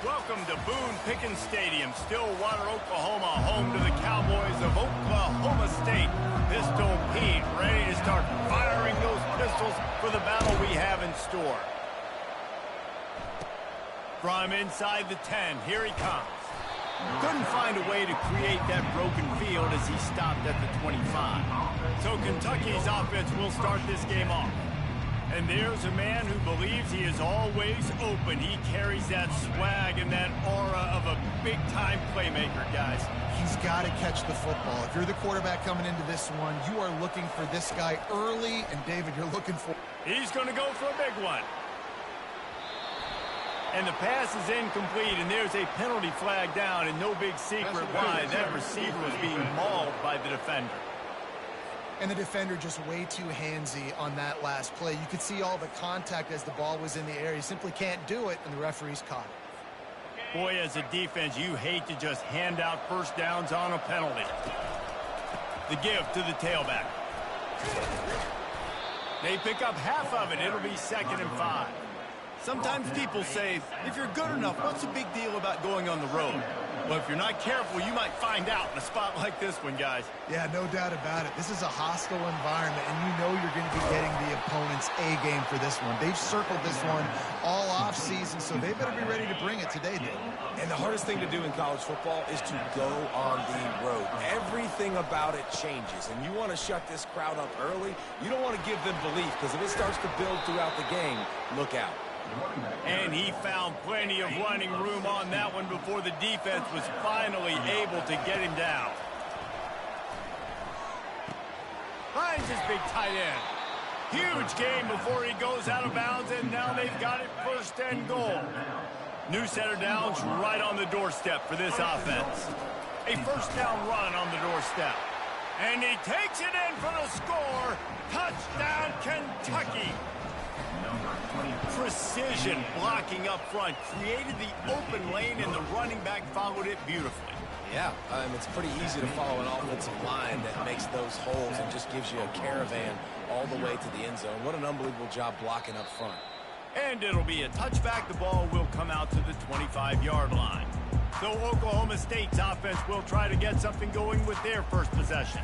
Welcome to Boone Pickens Stadium, Stillwater, Oklahoma, home to the Cowboys of Oklahoma State. Pistol Pete ready to start firing those pistols for the battle we have in store. From inside the 10, here he comes. Couldn't find a way to create that broken field as he stopped at the 25. So Kentucky's offense will start this game off. And there's a man who believes he is always open. He carries that swag and that aura of a big-time playmaker, guys. He's got to catch the football. If you're the quarterback coming into this one, you are looking for this guy early, and David, you're looking for... He's going to go for a big one. And the pass is incomplete, and there's a penalty flag down, and no big secret why. That receiver was being mauled by the defender. And the defender just way too handsy on that last play. You could see all the contact as the ball was in the air. He simply can't do it, and the referee's caught it. Boy, as a defense, you hate to just hand out first downs on a penalty. The give to the tailback. They pick up half of it. It'll be 2nd and 5. Sometimes people say, if you're good enough, what's the big deal about going on the road? Well, if you're not careful, you might find out in a spot like this one, guys. Yeah, no doubt about it. This is a hostile environment, and you know you're going to be getting the opponent's A-game for this one. They've circled this one all off-season, so they better be ready to bring it today, Dave. And the hardest thing to do in college football is to go on the road. Everything about it changes, and you want to shut this crowd up early. You don't want to give them belief, because if it starts to build throughout the game, look out. And he found plenty of running room on that one before the defense was finally able to get him down. Finds his big tight end. Huge game before he goes out of bounds, and now they've got it 1st and goal. New center downs right on the doorstep for this offense. A 1st down run on the doorstep. And he takes it in for the score. Touchdown, Kentucky. Precision blocking up front created the open lane, and the running back followed it beautifully. Yeah, it's pretty easy to follow an offensive line that makes those holes and just gives you a caravan all the way to the end zone. What an unbelievable job blocking up front. And it'll be a touchback. The ball will come out to the 25-yard line. So Oklahoma State's offense will try to get something going with their first possession.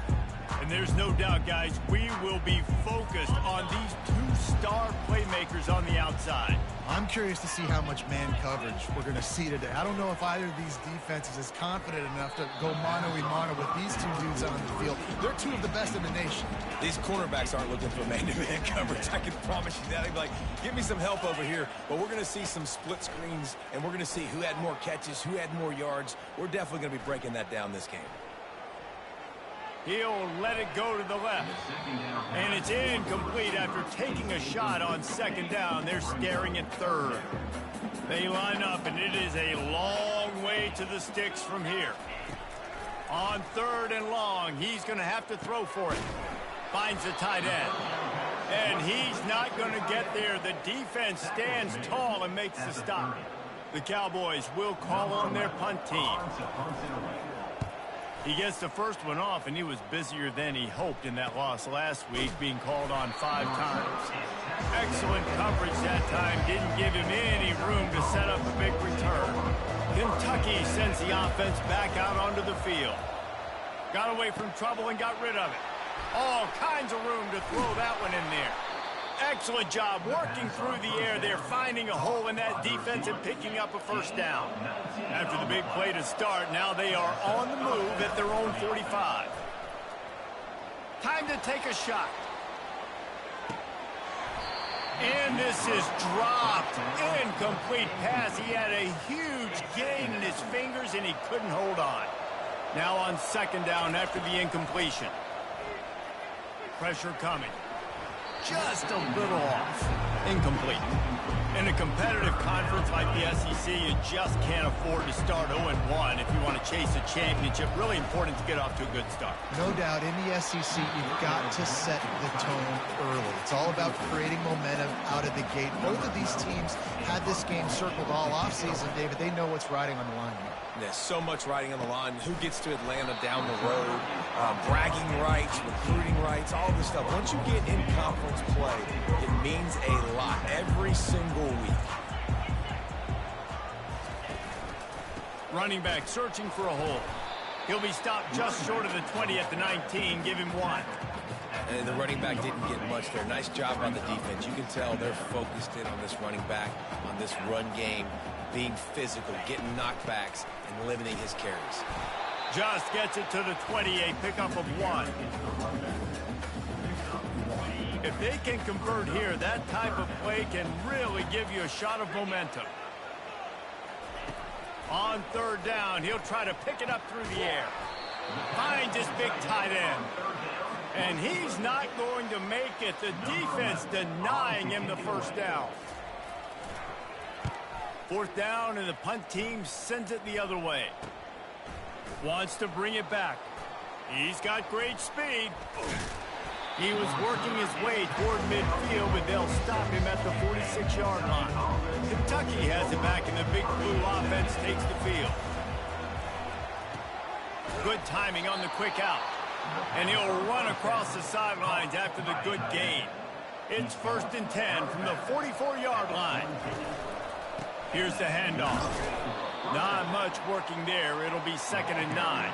And there's no doubt, guys, we will be focused on these 2 star playmakers on the outside. I'm curious to see how much man coverage we're going to see today. I don't know if either of these defenses is confident enough to go mano-a-mano with these 2 dudes on the field. They're 2 of the best in the nation. These cornerbacks aren't looking for man-to-man coverage. I can promise you that. They'd be like, give me some help over here. But we're going to see some split screens, and we're going to see who had more catches, who had more yards. We're definitely going to be breaking that down this game. He'll let it go to the left. And it's incomplete after taking a shot on 2nd down. They're staring at 3rd. They line up, and it is a long way to the sticks from here. On 3rd and long, he's going to have to throw for it. Finds the tight end. And he's not going to get there. The defense stands tall and makes the stop. The Cowboys will call on their punt team. He gets the first one off, and he was busier than he hoped in that loss last week, being called on 5 times. Excellent coverage that time. Didn't give him any room to set up a big return. Kentucky sends the offense back out onto the field. Got away from trouble and got rid of it. All kinds of room to throw that one in there. Excellent job working through the air. They're finding a hole in that defense and picking up a 1st down. After the big play to start, now they are on the move at their own 45. Time to take a shot. And this is dropped. Incomplete pass. He had a huge gain in his fingers, and he couldn't hold on. Now on 2nd down after the incompletion. Pressure coming. Just a little off. Incomplete. In a competitive conference like the SEC, you just can't afford to start 0-1 if you want to chase a championship. Really important to get off to a good start. No doubt, in the SEC, you've got to set the tone early. It's all about creating momentum out of the gate. Both of these teams had this game circled all offseason, David. They know what's riding on the line here. There's so much riding on the line. Who gets to Atlanta down the road, bragging rights, recruiting rights, all this stuff. Once you get in conference play, it means a lot every single week. Running back searching for a hole. He'll be stopped just short of the 20 at the 19. Give him 1. And the running back didn't get much there. Nice job on the defense. You can tell they're focused in on this running back, on this run game, being physical, getting knockbacks, and limiting his carries. Just gets it to the 20, a pickup of 1. If they can convert here, that type of play can really give you a shot of momentum. On 3rd down, he'll try to pick it up through the air. Finds his big tight end. And he's not going to make it. The defense denying him the first down. 4th down, and the punt team sends it the other way. Wants to bring it back. He's got great speed. He was working his way toward midfield, but they'll stop him at the 46-yard line. Kentucky has it back, and the Big Blue offense takes the field. Good timing on the quick out. And he'll run across the sidelines after the good gain. It's 1st and 10 from the 44-yard line. Here's the handoff. Not much working there. It'll be 2nd and 9.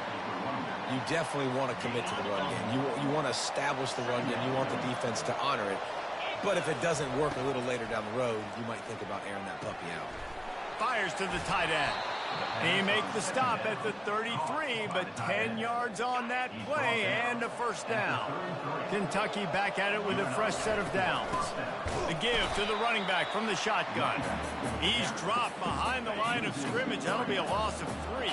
You definitely want to commit to the run game. You want to establish the run game. You want the defense to honor it. But if it doesn't work a little later down the road, you might think about airing that puppy out. Fires to the tight end. He makes the stop at the 33, but 10 yards on that play and a first down. Kentucky back at it with a fresh set of downs. The give to the running back from the shotgun. He's dropped behind the line of scrimmage. That'll be a loss of 3.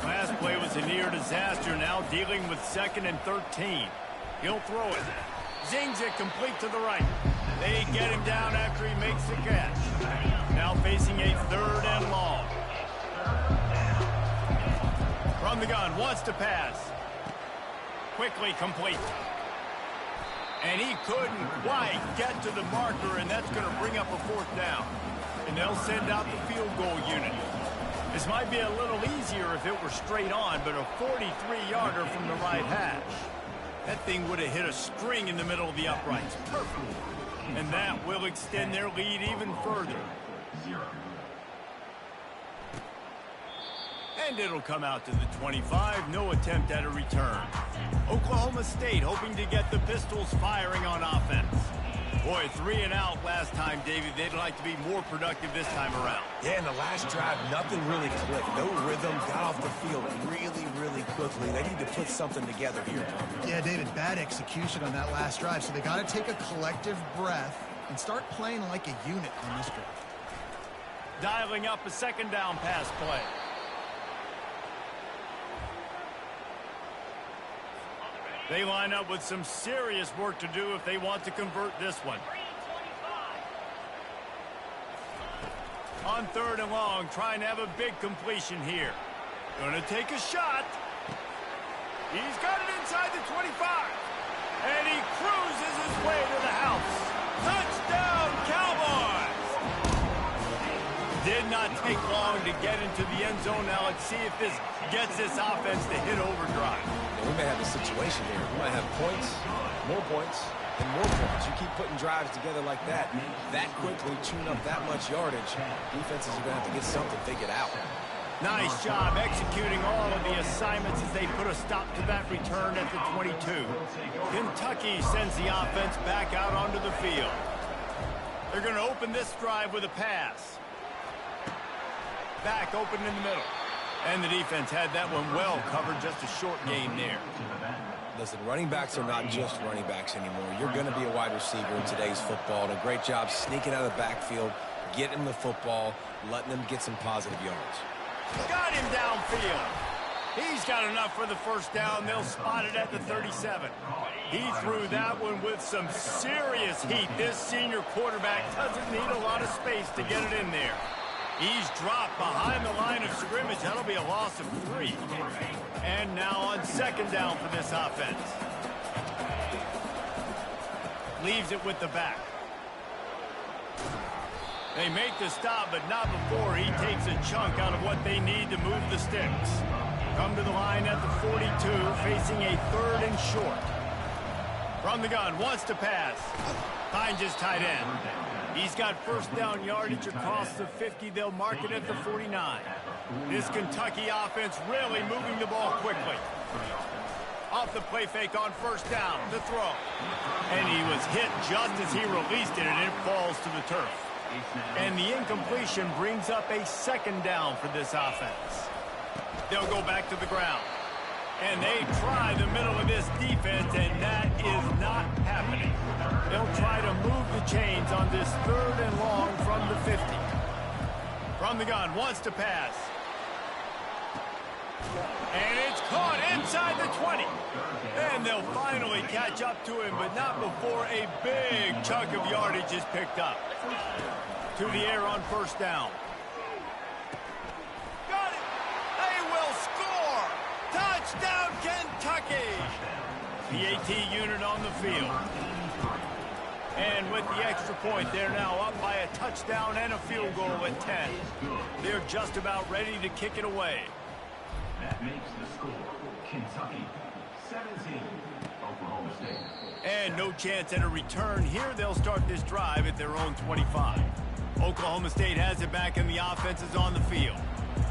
Last play was a near disaster, now dealing with 2nd and 13. He'll throw it. Zings it complete to the right. They get him down after he makes the catch. Now facing a 3rd and long. From the gun, wants to pass. Quickly complete. And he couldn't quite get to the marker, and that's going to bring up a 4th down. And they'll send out the field goal unit. This might be a little easier if it were straight on, but a 43-yarder from the right hash. That thing would have hit a string in the middle of the uprights. Perfect. And that will extend their lead even further. And it'll come out to the 25. No attempt at a return. Oklahoma State hoping to get the Pistols firing on offense. Boy, 3 and out last time, David. They'd like to be more productive this time around. Yeah, in the last drive, nothing really clicked. No rhythm, got off the field really quickly. They need to put something together here. Yeah, David, bad execution on that last drive. So they got to take a collective breath and start playing like a unit on this drive. Dialing up a 2nd down pass play. They line up with some serious work to do if they want to convert this one. On 3rd and long, trying to have a big completion here. Going to take a shot. He's got it inside the 25. And he cruises his way to the house. Touchdown, Cowboys! Did not take long to get into the end zone. Now let's see if this gets this offense to hit overdrive. We may have a situation here. We might have points, and more points. You keep putting drives together like that quickly, tune up that much yardage, defenses are going to have to get something figured out. Nice job executing all of the assignments as they put a stop to that return at the 22. Kentucky sends the offense back out onto the field. They're going to open this drive with a pass. Back open in the middle. And the defense had that one well covered, just a short game there. Listen, running backs are not just running backs anymore. You're going to be a wide receiver in today's football. And a great job sneaking out of the backfield, getting the football, letting them get some positive yards. Got him downfield. He's got enough for the first down. They'll spot it at the 37. He threw that one with some serious heat. This senior quarterback doesn't need a lot of space to get it in there. He's dropped behind the line of scrimmage. That'll be a loss of 3. And now on 2nd down for this offense. Leaves it with the back. They make the stop, but not before he takes a chunk out of what they need to move the sticks. Come to the line at the 42, facing a 3rd and short. From the gun, wants to pass. Finds his tight end. He's got first down yardage across the 50. They'll mark it at the 49. This Kentucky offense really moving the ball quickly. Off the play fake on first down, the throw. And he was hit just as he released it, and it falls to the turf. And the incompletion brings up a second down for this offense. They'll go back to the ground. And they try the middle of this defense, and that is not happening. They'll try to move the chains on this 3rd and long from the 50. From the gun, wants to pass. And it's caught inside the 20. And they'll finally catch up to him, but not before a big chunk of yardage is picked up. To the air on first down. Got it! They will score! Touchdown, Kentucky! The AT unit on the field. And with the extra point, they're now up by a touchdown and a field goal at 10. They're just about ready to kick it away. That makes the score Kentucky 17, Oklahoma State. And no chance at a return here. They'll start this drive at their own 25. Oklahoma State has it back, and the offense is on the field.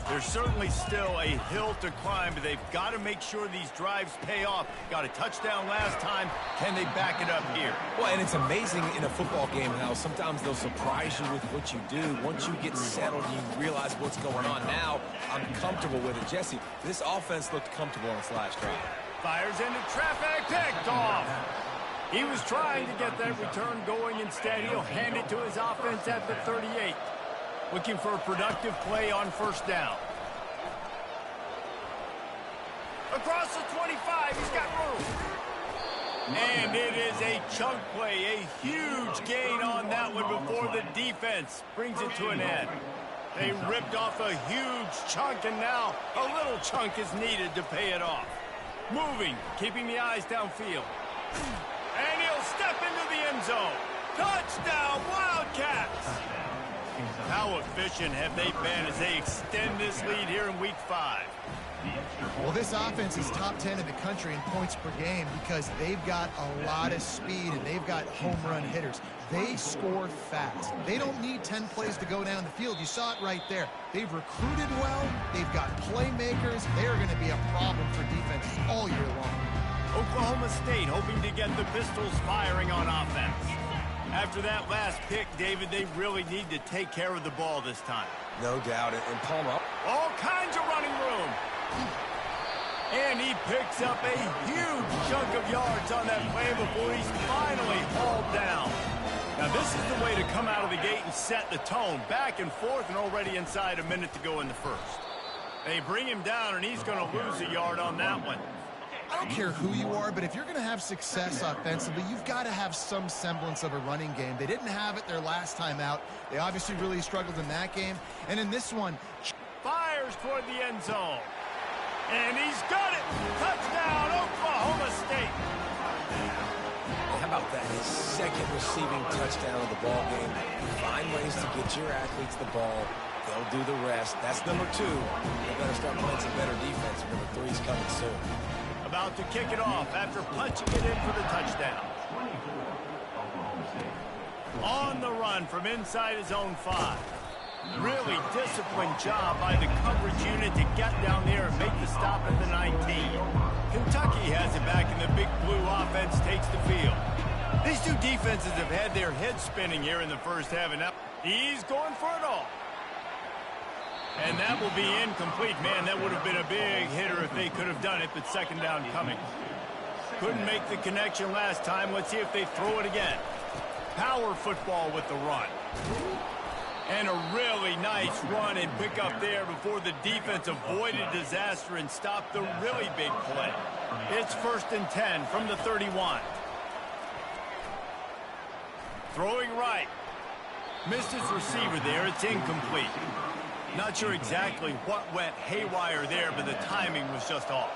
There's certainly still a hill to climb, but they've got to make sure these drives pay off. Got a touchdown last time. Can they back it up here? Well, and it's amazing in a football game how sometimes they'll surprise you with what you do. Once you get settled, you realize what's going on. Now, I'm comfortable with it. Jesse, this offense looked comfortable on its last drive. Fires into traffic, picked off. He was trying to get that return going. Instead, he'll hand it to his offense at the 38. Looking for a productive play on first down. Across the 25, he's got room. And it is a chunk play, a huge gain on that one before the defense brings it to an end. They ripped off a huge chunk, and now a little chunk is needed to pay it off. Moving, keeping the eyes downfield. And he'll step into the end zone. Touchdown, Wildcats! How efficient have they been as they extend this lead here in Week 5? Well, this offense is top 10 in the country in points per game because they've got a lot of speed and they've got home run hitters. They score fast. They don't need 10 plays to go down the field. You saw it right there. They've recruited well. They've got playmakers. They're going to be a problem for defenses all year long. Oklahoma State hoping to get the pistols firing on offense. After that last pick, David, they really need to take care of the ball this time. No doubt. And Palmer, all kinds of running room. And he picks up a huge chunk of yards on that play before he's finally hauled down. Now, this is the way to come out of the gate and set the tone. Back and forth and already inside a minute to go in the first. They bring him down, and he's going to lose a yard on that one. I don't care who you are, but if you're going to have success offensively, you've got to have some semblance of a running game. They didn't have it their last time out. They obviously really struggled in that game. And in this one, fires toward the end zone. And he's got it. Touchdown, Oklahoma State. how about that? His second receiving touchdown of the ball game. Find ways to get your athletes the ball. They'll do the rest. That's number 2. They better start playing some better defense. Number 3's coming soon. About to kick it off after punching it in for the touchdown. On the run from inside his own 5. Really disciplined job by the coverage unit to get down there and make the stop at the 19. Kentucky has it back, and the big blue offense takes the field. These two defenses have had their heads spinning here in the first half, and now he's going for it all. And that will be incomplete. Man, that would have been a big hitter if they could have done it, but second down coming. Couldn't make the connection last time. Let's see if they throw it again. Power football with the run. And a really nice run and pick up there before the defense avoided disaster and stopped the really big play. It's 1st and 10 from the 31. Throwing right. Missed his receiver there. It's incomplete. Not sure exactly what went haywire there, but the timing was just off.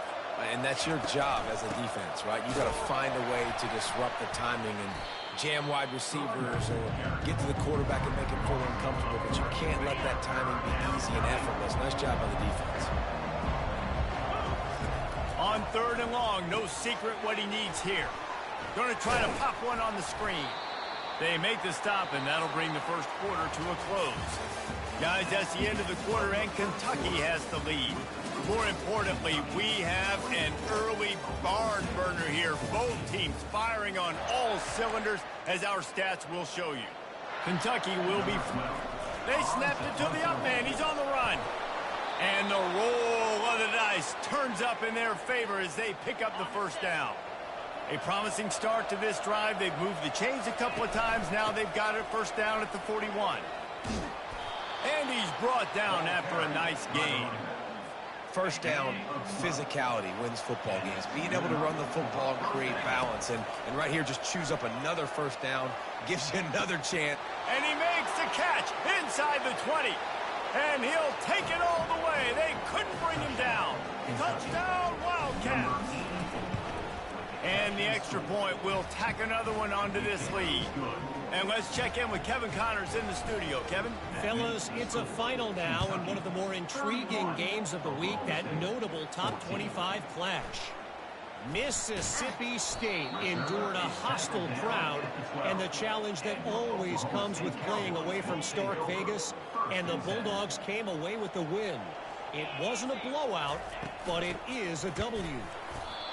And that's your job as a defense, right? You got to find a way to disrupt the timing and jam wide receivers or get to the quarterback and make him feel uncomfortable, but you can't let that timing be easy and effortless. Nice job by the defense. On 3rd and long, no secret what he needs here. Going to try to pop one on the screen. They make the stop, and that'll bring the first quarter to a close. Guys, that's the end of the quarter, and Kentucky has the lead. More importantly, we have an early barn burner here. Both teams firing on all cylinders, as our stats will show you. Kentucky will be... They snapped it to the up man. He's on the run. And the roll of the dice turns up in their favor as they pick up the first down. A promising start to this drive. They've moved the chains a couple of times. Now they've got it first down at the 41. And he's brought down after a nice gain. First down, physicality wins football games. Being able to run the football and create balance. And right here, just choose up another first down. Gives you another chance. And he makes the catch inside the 20. And he'll take it all the way. They couldn't bring him down. Touchdown, Wildcats. And the extra point will tack another one onto this lead. And let's check in with Kevin Connors in the studio. Kevin? Fellas, it's a final now in one of the more intriguing games of the week, that notable top 25 clash. Mississippi State endured a hostile crowd and the challenge that always comes with playing away from Stark Vegas, and the Bulldogs came away with the win. It wasn't a blowout, but it is a W.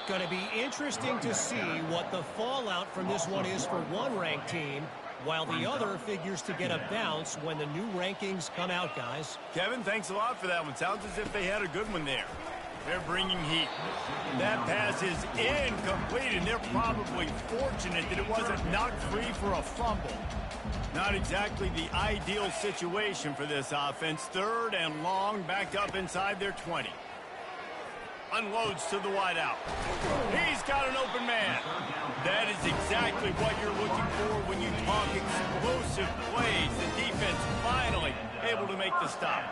Going to be interesting to see what the fallout from this one is for one ranked team, while the other figures to get a bounce when the new rankings come out, guys. Kevin, thanks a lot for that one. Sounds as if they had a good one there. They're bringing heat. That pass is incomplete, and they're probably fortunate that it wasn't knocked free for a fumble. Not exactly the ideal situation for this offense. Third and long, backed up inside their 20. Unloads to the wideout. He's got an open man. That is exactly what you're looking for when you talk explosive plays. The defense finally able to make the stop.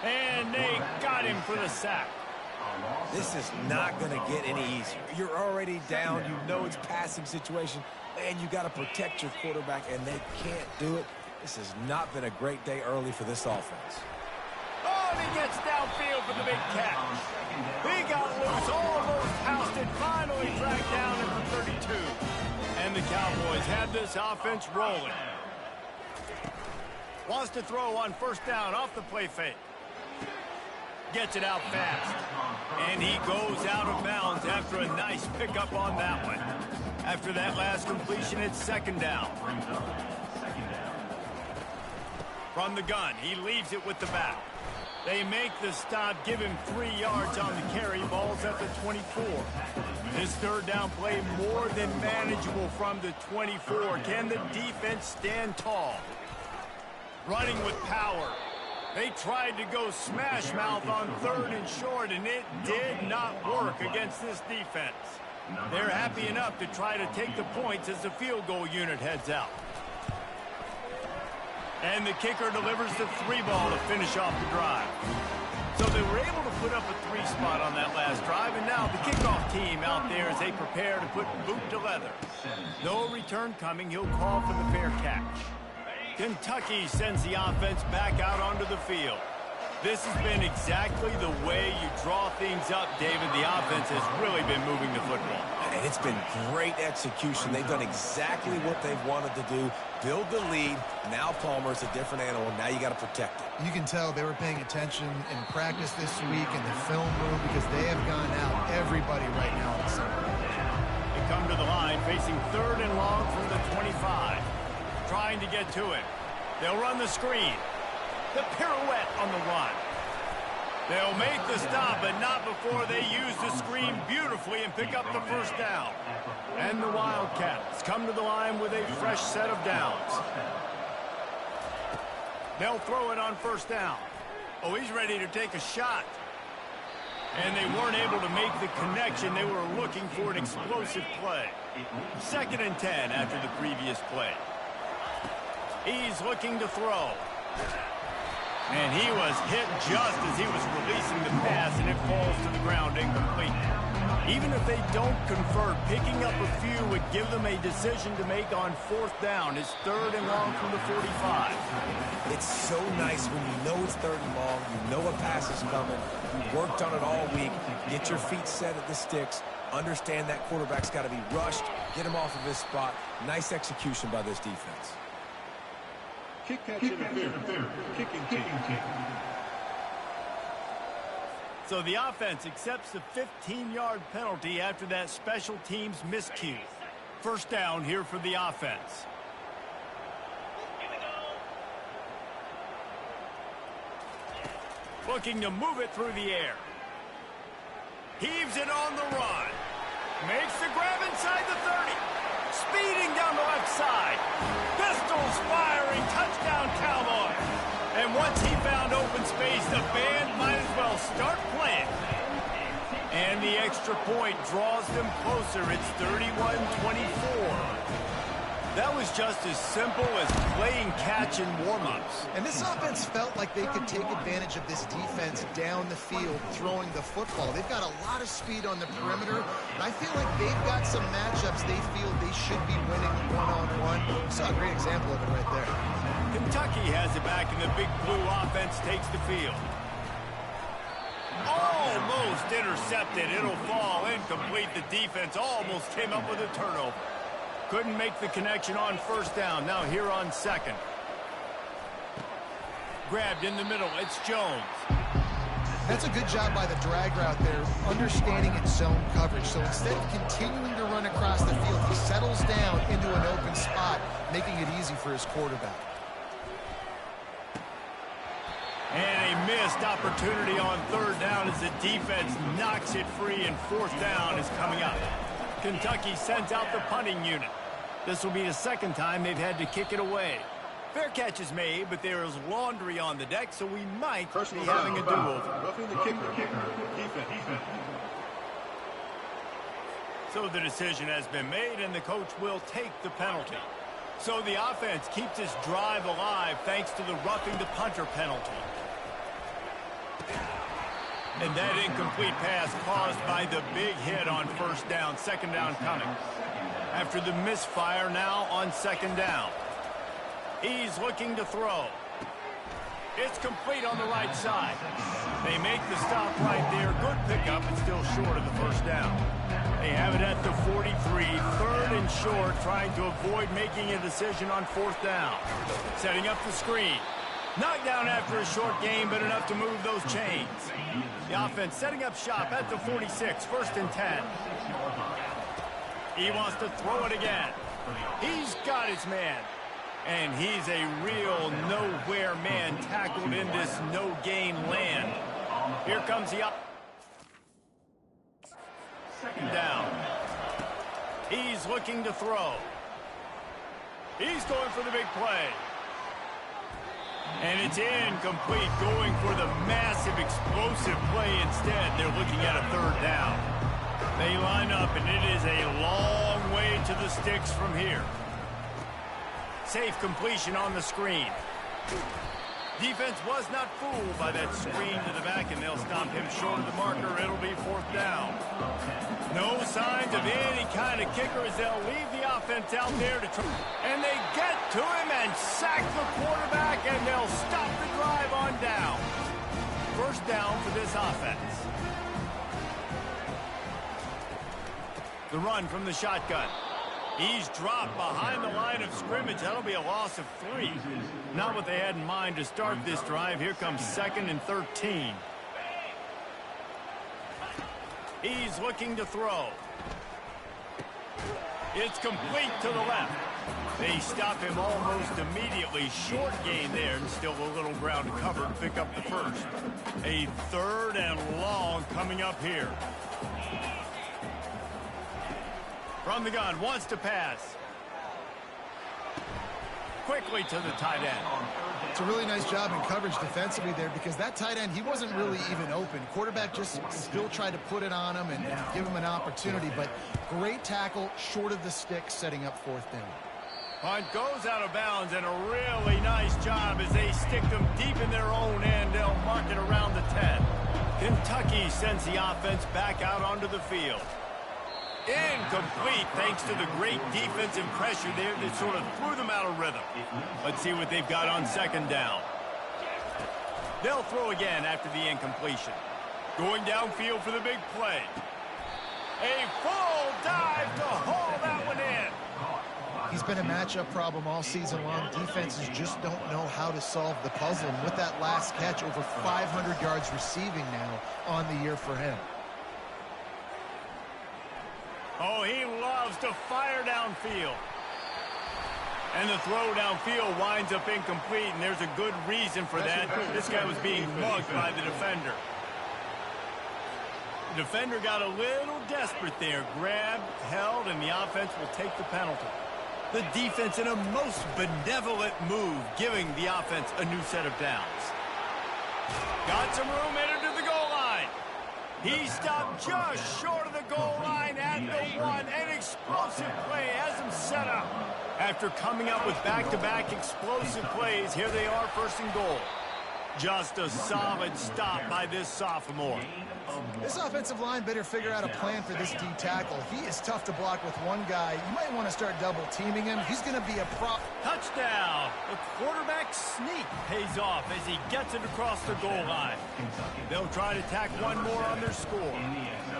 And they got him for the sack. This is not going to get any easier. You're already down. You know it's passing situation, and you got to protect your quarterback, and they can't do it. This has not been a great day early for this offense. Oh, and he gets downfield for the big catch. He got loose, almost housed it, finally dragged down at the 32. And the Cowboys have this offense rolling. Wants to throw on first down off the play fake. Gets it out fast. And he goes out of bounds after a nice pickup on that one. After that last completion, it's second down. From the gun, he leaves it with the back. They make the stop, give him 3 yards on the carry. Ball's at the 24. This third down play more than manageable from the 24. Can the defense stand tall? Running with power. They tried to go smash mouth on third and short, and it did not work against this defense. They're happy enough to try to take the points as the field goal unit heads out. And the kicker delivers the 3 ball to finish off the drive. So they were able to put up a 3 spot on that last drive, and now the kickoff team out there as they prepare to put boot to leather. No return coming. He'll call for the fair catch. Kentucky sends the offense back out onto the field. This has been exactly the way you draw things up, David. The offense has really been moving the football. And it's been great execution. They've done exactly what they've wanted to do. Build the lead. Now Palmer's a different animal. Now you got to protect it. You can tell they were paying attention in practice this week in the film room because they have gone out everybody right now in the center. They come to the line facing third and long from the 25. Trying to get to it. They'll run the screen. The pirouette on the run. They'll make the stop, but not before they use the screen beautifully and pick up the first down. And the Wildcats come to the line with a fresh set of downs. They'll throw it on first down. Oh, he's ready to take a shot. And they weren't able to make the connection. They were looking for an explosive play. 2nd and 10 after the previous play. He's looking to throw. And he was hit just as he was releasing the pass, and it falls to the ground incomplete. Even if they don't convert, picking up a few would give them a decision to make on 4th down. It's 3rd and long from the 45. It's so nice when you know it's 3rd and long, you know a pass is coming, you worked on it all week, get your feet set at the sticks, understand that quarterback's got to be rushed, get him off of his spot. Nice execution by this defense. Kick catch interference. Kicking team. So the offense accepts the 15-yard penalty after that special teams miscue. 1st down here for the offense. Looking to move it through the air. Heaves it on the run. Makes the grab inside the 30. Speeding down the left side. Pistols firing. Touchdown Cowboys. And once he found open space, the band might as well start playing. And the extra point draws them closer. It's 31-24. That was just as simple as playing catch in warm-ups. And this offense felt like they could take advantage of this defense down the field, throwing the football. They've got a lot of speed on the perimeter, and I feel like they've got some matchups they feel they should be winning one-on-one. We saw a great example of it right there. Kentucky has it back, and the big blue offense takes the field. Almost intercepted. It'll fall incomplete. The defense almost came up with a turnover. Couldn't make the connection on 1st down. Now here on 2nd. Grabbed in the middle. It's Jones. That's a good job by the drag route there, understanding its zone coverage. So instead of continuing to run across the field, he settles down into an open spot, making it easy for his quarterback. And a missed opportunity on 3rd down as the defense knocks it free, and 4th down is coming up. Kentucky sends out the punting unit. This will be the 2nd time they've had to kick it away. Fair catch is made, but there is laundry on the deck, so we might be having a do-over. Roughing the kicker. Defense. So the decision has been made, and the coach will take the penalty. So the offense keeps its drive alive thanks to the roughing the punter penalty. And that incomplete pass caused by the big hit on 1st down. 2nd down coming. After the misfire, now on 2nd down. He's looking to throw. It's complete on the right side. They make the stop right there. Good pickup, and still short of the 1st down. They have it at the 43, 3rd and short, trying to avoid making a decision on 4th down. Setting up the screen. Knocked down after a short game, but enough to move those chains. The offense setting up shop at the 46, 1st and 10. He wants to throw it again. He's got his man. And he's a real nowhere man tackled in this no-gain land. Here comes the up. 2nd down. He's looking to throw. He's going for the big play. And it's incomplete, going for the massive explosive play instead. They're looking at a 3rd down. They line up, and it is a long way to the sticks from here. Safe completion on the screen. Defense was not fooled by that screen to the back, and they'll stop him short of the marker. It'll be 4th down. No signs of any kind of kicker as they'll leave the offense out there to try. And they get to him and sack the quarterback, and they'll stop the drive on down. 1st down for this offense. The run from the shotgun. He's dropped behind the line of scrimmage. That'll be a loss of 3. Not what they had in mind to start this drive. Here comes 2nd and 13. He's looking to throw. It's complete to the left. They stop him almost immediately. Short gain there, and still a little ground to cover to pick up the 1st. A 3rd and long coming up here. From the gun, wants to pass. Quickly to the tight end. It's a really nice job in coverage defensively there, because that tight end, he wasn't really even open. Quarterback just still tried to put it on him and give him an opportunity, but great tackle short of the stick, setting up 4th down. Punt goes out of bounds, and a really nice job as they stick them deep in their own end. They'll mark it around the 10. Kentucky sends the offense back out onto the field. Incomplete thanks to the great defensive pressure there that sort of threw them out of rhythm. Let's see what they've got on second down. They'll throw again after the incompletion. Going downfield for the big play. A full dive to haul that one in. He's been a matchup problem all season long. Defenses just don't know how to solve the puzzle. And with that last catch, over 500 yards receiving now on the year for him. Oh, he loves to fire downfield. And the throw downfield winds up incomplete, and there's a good reason for that. This guy was being mugged by the defender. The defender got a little desperate there. Grabbed, held, and the offense will take the penalty. The defense in a most benevolent move, giving the offense a new set of downs. Got some room, headed to the goal line. He stopped just short of the goal line at the one. An explosive play has him set up. After coming up with back-to-back explosive plays, here they are, first and goal. Just a solid stop by this sophomore. This offensive line better figure out a plan for this D tackle. He is tough to block with one guy. You might want to start double-teaming him. He's going to be a prop. Touchdown! The quarterback sneak pays off as he gets it across the goal line. They'll try to tack one more on their score.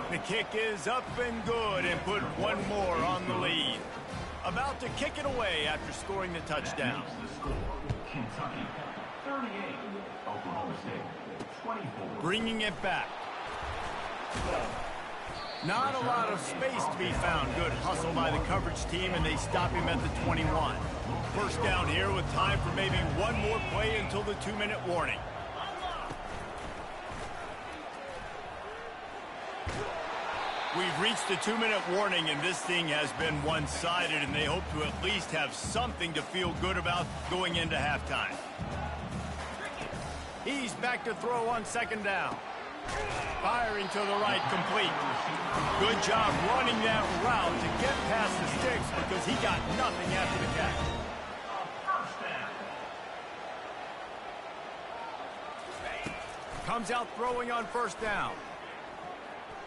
The kick is up and good and put one more on the lead. About to kick it away after scoring the touchdown. Kentucky 38, Oklahoma State 24. Bringing it back. Not a lot of space to be found. Good hustle by the coverage team, and they stop him at the 21. First down here with time for maybe one more play until the 2-minute warning. We've reached the 2-minute warning, and this thing has been one-sided, and they hope to at least have something to feel good about going into halftime. He's back to throw on second down. Firing to the right, complete. Good job running that route to get past the sticks because he got nothing after the catch. Comes out throwing on first down.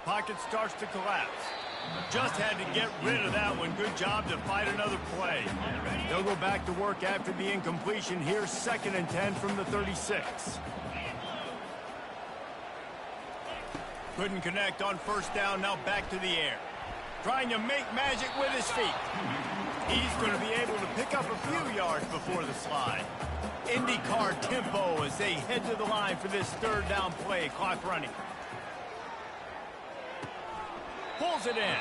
Pocket starts to collapse. Just had to get rid of that one. Good job to fight another play. They'll go back to work after the incompletion. Here's 2nd and 10 from the 36. Couldn't connect on first down. Now back to the air. Trying to make magic with his feet. He's going to be able to pick up a few yards before the slide. IndyCar tempo as they head to the line for this third down play. Clock running. Pulls it in.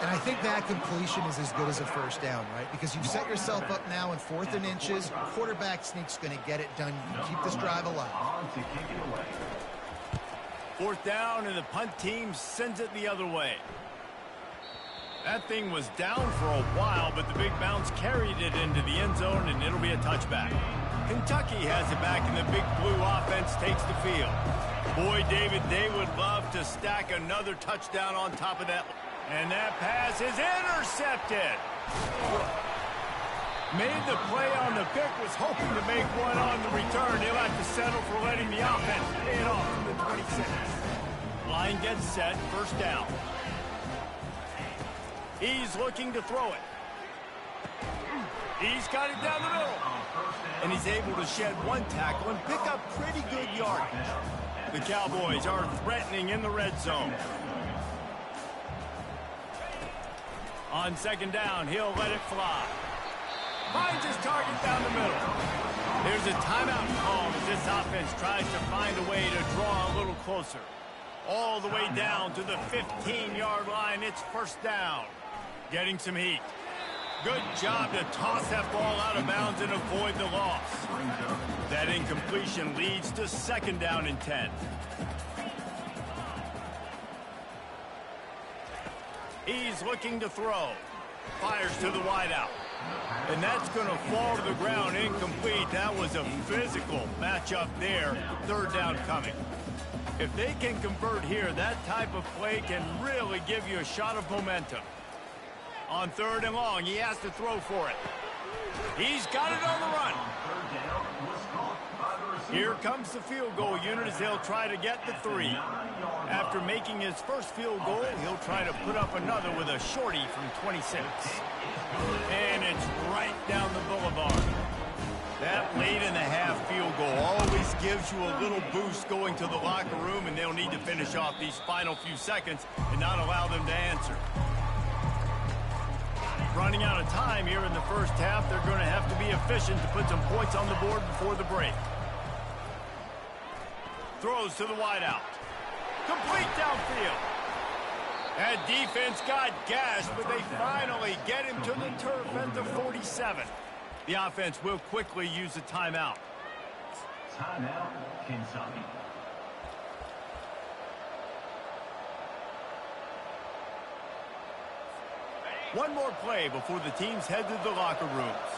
And I think that completion is as good as a first down, right? Because you've set yourself up now in 4th and inches. Quarterback sneak's going to get it done. You can keep this drive alive. 4th down, and the punt team sends it the other way. That thing was down for a while, but the big bounce carried it into the end zone, and it'll be a touchback. Kentucky has it back, and the big blue offense takes the field. Boy, David, they would love to stack another touchdown on top of that. And that pass is intercepted. Made the play on the pick, was hoping to make one on the return. He'll have to settle for letting the offense pay it off from the 26. Line gets set, first down. He's looking to throw it. He's got it down the middle. And he's able to shed one tackle and pick up pretty good yardage. The Cowboys are threatening in the red zone. On second down, he'll let it fly. Finds his target down the middle. There's a timeout call as this offense tries to find a way to draw a little closer. All the way down to the 15-yard line. It's first down. Getting some heat. Good job to toss that ball out of bounds and avoid the loss. That incompletion leads to 2nd down and 10. He's looking to throw. Fires to the wideout. And that's going to fall to the ground incomplete. That was a physical matchup there. 3rd down coming. If they can convert here, that type of play can really give you a shot of momentum. On 3rd and long, he has to throw for it. He's got it on the run. Here comes the field goal unit as they'll try to get the 3. After making his first field goal, he'll try to put up another with a shorty from 26. And it's right down the boulevard. That late in the half field goal always gives you a little boost going to the locker room, and they'll need to finish off these final few seconds and not allow them to answer. Running out of time here in the first half, they're going to have to be efficient to put some points on the board before the break. Throws to the wideout. Complete downfield. That defense got gashed, but they finally get him to the turf at the 47. The offense will quickly use a timeout. Timeout, Kentucky. One more play before the teams head to the locker rooms.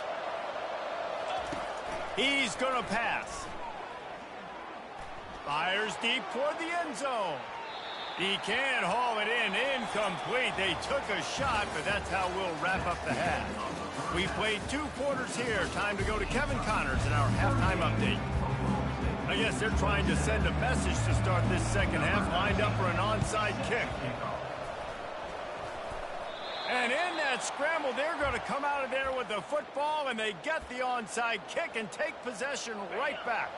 He's going to pass. Fires deep toward the end zone. He can haul it in. Incomplete. They took a shot, but that's how we'll wrap up the half. We played 2 quarters here. Time to go to Kevin Connors in our halftime update. I guess they're trying to send a message to start this second half, lined up for an onside kick. And in that scramble, they're going to come out of there with the football, and they get the onside kick and take possession right back.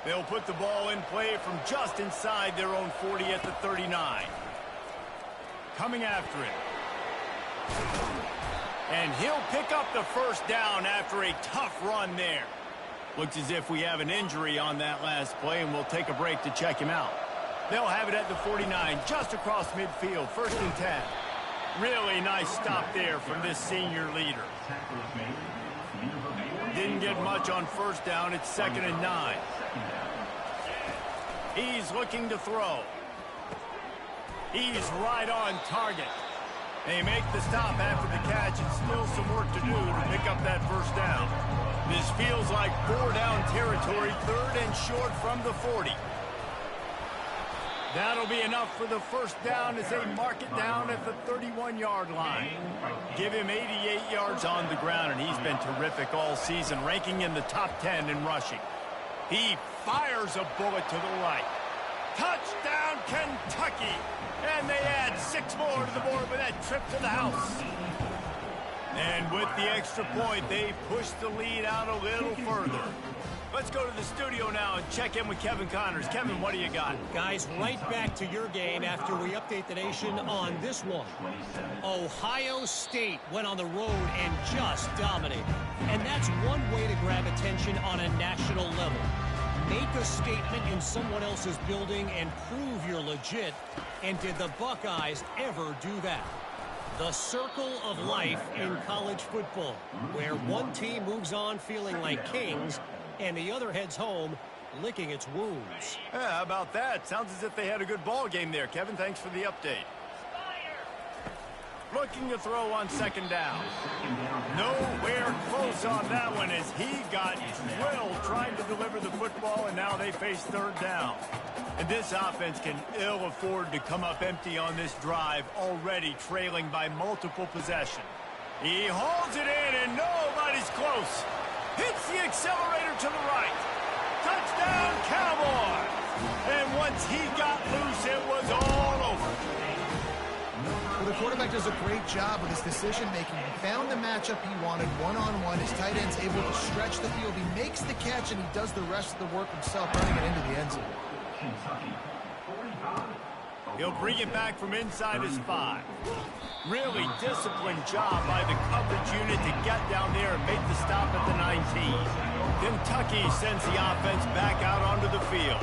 They'll put the ball in play from just inside their own 40 at the 39. Coming after it. And he'll pick up the first down after a tough run there. Looks as if we have an injury on that last play, and we'll take a break to check him out. They'll have it at the 49, just across midfield, 1st and 10. Really nice stop there from this senior leader. Didn't get much on first down. It's 2nd and 9. He's looking to throw. He's right on target. They make the stop after the catch, and still some work to do to pick up that first down. This feels like 4-down territory, 3rd and short from the 40. That'll be enough for the first down as they mark it down at the 31-yard line. Give him 88 yards on the ground, and he's been terrific all season, ranking in the top 10 in rushing. He fires a bullet to the right. Touchdown, Kentucky! And they add 6 more to the board with that trip to the house. And with the extra point, they push the lead out a little further. Let's go to the studio now and check in with Kevin Connors. Kevin, what do you got? Guys, right back to your game after we update the nation on this one. Ohio State went on the road and just dominated. And that's one way to grab attention on a national level. Make a statement in someone else's building and prove you're legit. And did the Buckeyes ever do that? The circle of life in college football, where one team moves on feeling like kings and the other heads home licking its wounds. Yeah, how about that? Sounds as if they had a good ball game there, Kevin. Thanks for the update. Looking to throw on 2nd down. Nowhere close on that one as he got drilled trying to deliver the football, and now they face 3rd down. And this offense can ill afford to come up empty on this drive, already trailing by multiple possessions. He hauls it in, and nobody's close. Hits the accelerator to the right. Touchdown, Cowboys! And once he got loose, it was all over. Well, the quarterback does a great job with his decision-making. He found the matchup he wanted one-on-one. His tight end's able to stretch the field. He makes the catch, and he does the rest of the work himself, running it into the end zone. He'll bring it back from inside his 5. Really disciplined job by the coverage unit to get down there and make the stop at the 19. Kentucky sends the offense back out onto the field.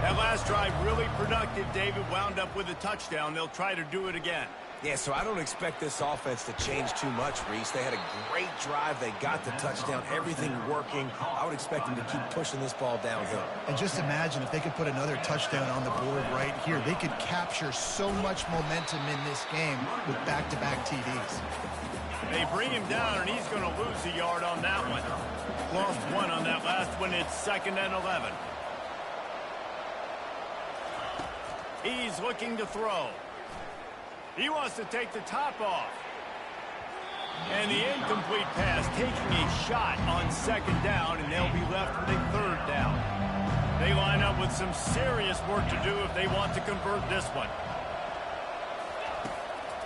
That last drive really productive. David wound up with a touchdown. They'll try to do it again. Yeah, so I don't expect this offense to change too much, Reese. They had a great drive. They got the touchdown. Everything working. I would expect them to keep pushing this ball downhill. And just imagine if they could put another touchdown on the board right here. They could capture so much momentum in this game with back-to-back TDs. They bring him down, and he's going to lose a yard on that one. Lost 1 on that last one. It's 2nd and 11. He's looking to throw. He wants to take the top off. And the incomplete pass taking a shot on 2nd down, and they'll be left with a 3rd down. They line up with some serious work to do if they want to convert this one.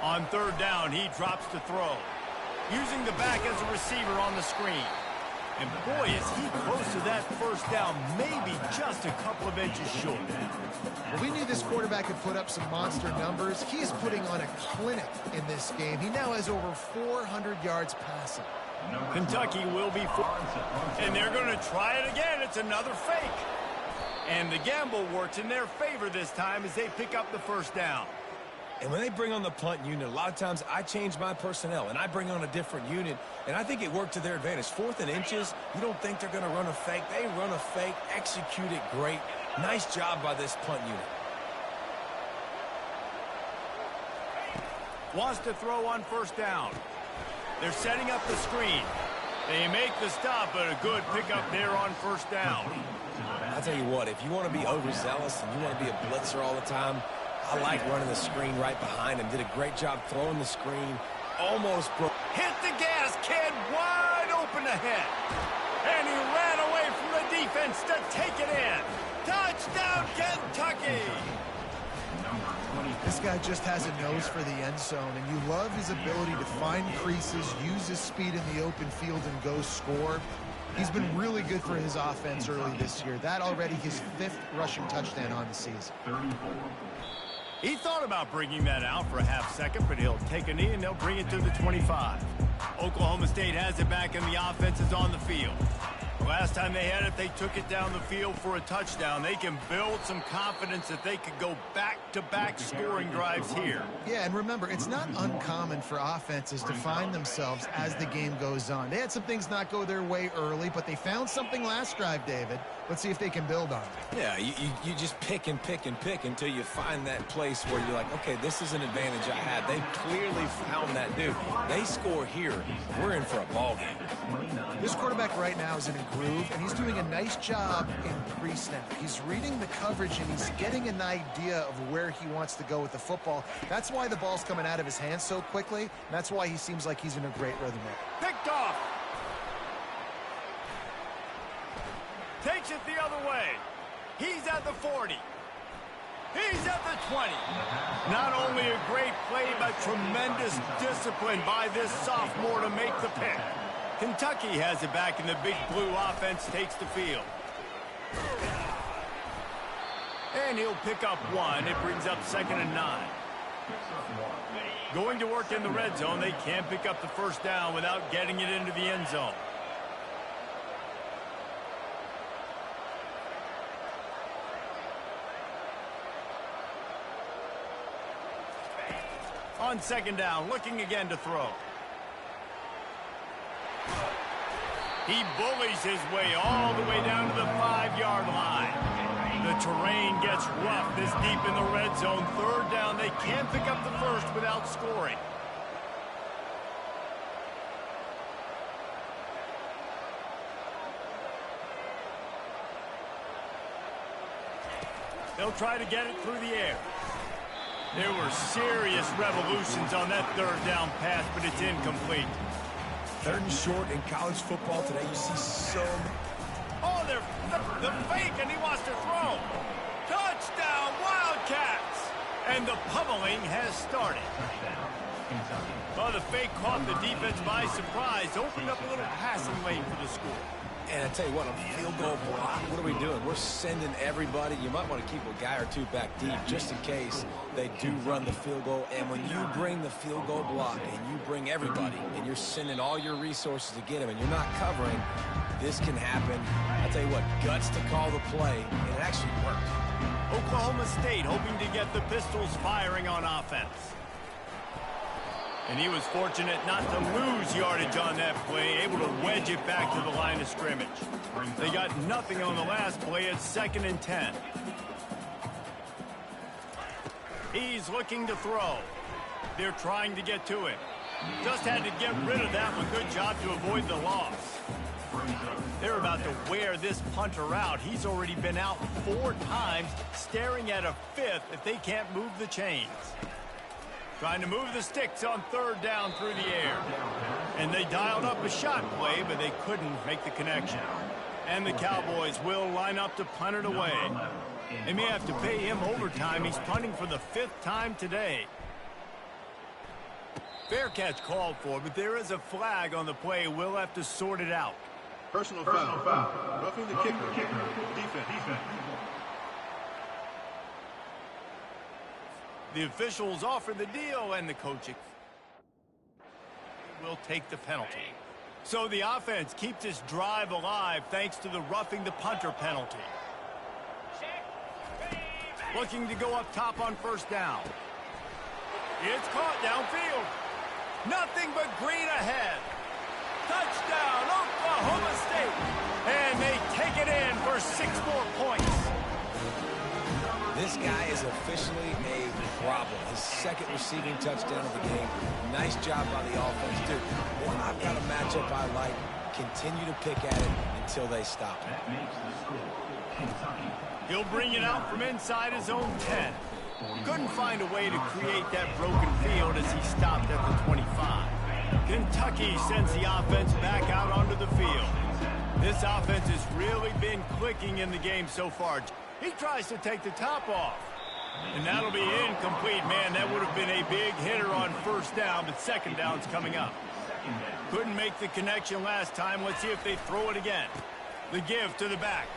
On third down, he drops to throw. Using the back as a receiver on the screen. And boy, is he close to that first down, maybe just a couple of inches short. Well, we knew this quarterback could put up some monster numbers. He is putting on a clinic in this game. He now has over 400 yards passing. Kentucky will be and they're going to try it again. It's another fake. And the gamble works in their favor this time as they pick up the first down. And when they bring on the punt unit, a lot of times I change my personnel and I bring on a different unit, and I think it worked to their advantage. 4th and inches, you don't think they're going to run a fake. They run a fake, execute it great. Nice job by this punt unit. Wants to throw on first down. They're setting up the screen. They make the stop, but a good pickup there on first down. I'll tell you what, if you want to be overzealous and you want to be a blitzer all the time, I like running the screen right behind him. Did a great job throwing the screen. Almost broke. Hit the gas, kid. Wide open ahead. And he ran away from the defense to take it in. Touchdown, Kentucky. This guy just has a nose for the end zone, and you love his ability to find creases, use his speed in the open field, and go score. He's been really good for his offense early this year. That already his 5th rushing touchdown on the season. He thought about bringing that out for a half second, but he'll take a knee and they'll bring it to the 25. Oklahoma State has it back and the offense is on the field. The last time they had it, they took it down the field for a touchdown. They can build some confidence that they could go back-to-back scoring drives here. Yeah, and remember, it's not uncommon for offenses to find themselves as the game goes on. They had some things not go their way early, but they found something last drive, David. Let's see if they can build on it. Yeah, you just pick and pick and pick until you find that place where you're like, okay, this is an advantage I have. They clearly found that dude. They score here, we're in for a ball game. This quarterback right now is in a groove, and he's doing a nice job in pre-snap. He's reading the coverage, and he's getting an idea of where he wants to go with the football. That's why the ball's coming out of his hands so quickly, and that's why he seems like he's in a great rhythm there. Picked off. Takes it the other way. He's at the 40. He's at the 20. Not only a great play, but tremendous discipline by this sophomore to make the pick. Kentucky has it back, and the Big Blue offense takes the field. And he'll pick up 1. It brings up 2nd and 9. Going to work in the red zone. They can't pick up the first down without getting it into the end zone. On 2nd down, looking again to throw. He bullies his way all the way down to the 5-yard line. The terrain gets rough this deep in the red zone. 3rd down, they can't pick up the first without scoring. They'll try to get it through the air. There were serious revolutions on that 3rd down pass, but it's incomplete. 3rd and short in college football today, you see so... Oh, the fake, and he wants to throw. Touchdown, Wildcats! And the pummeling has started. Well, the fake caught the defense by surprise, opened up a little passing lane for the school. And I tell you what, on field goal block, what are we doing? We're sending everybody. You might want to keep a guy or two back deep just in case they do run the field goal. And when you bring the field goal block and you bring everybody and you're sending all your resources to get them and you're not covering, this can happen. I tell you what, guts to call the play, and it actually worked. Oklahoma State hoping to get the Pistols firing on offense. And he was fortunate not to lose yardage on that play, able to wedge it back to the line of scrimmage. They got nothing on the last play. It's 2nd and 10. He's looking to throw. They're trying to get to it. Just had to get rid of that one. Good job to avoid the loss. They're about to wear this punter out. He's already been out 4 times, staring at a 5th if they can't move the chains. Trying to move the sticks on 3rd down through the air. And they dialed up a shot play, but they couldn't make the connection. And the Cowboys will line up to punt it away. They may have to pay him overtime. He's punting for the 5th time today. Fair catch called for, but there is a flag on the play. We'll have to sort it out. Personal foul. Roughing the kicker. Defense. The officials offer the deal, and the coach will take the penalty. So the offense keeps this drive alive thanks to the roughing the punter penalty. Looking to go up top on 1st down. It's caught downfield. Nothing but green ahead. Touchdown, Oklahoma State. And they take it in for 6 more points. This guy is officially a problem. His 2nd receiving touchdown of the game. Nice job by the offense, too. If I've got a matchup I like, continue to pick at it until they stop it. That makes the score Kentucky. He'll bring it out from inside his own 10. Couldn't find a way to create that broken field as he stopped at the 25. Kentucky sends the offense back out onto the field. This offense has really been clicking in the game so far. He tries to take the top off. And that'll be incomplete. Man, that would have been a big hitter on 1st down, but 2nd down's coming up. Couldn't make the connection last time. Let's see if they throw it again. The give to the back.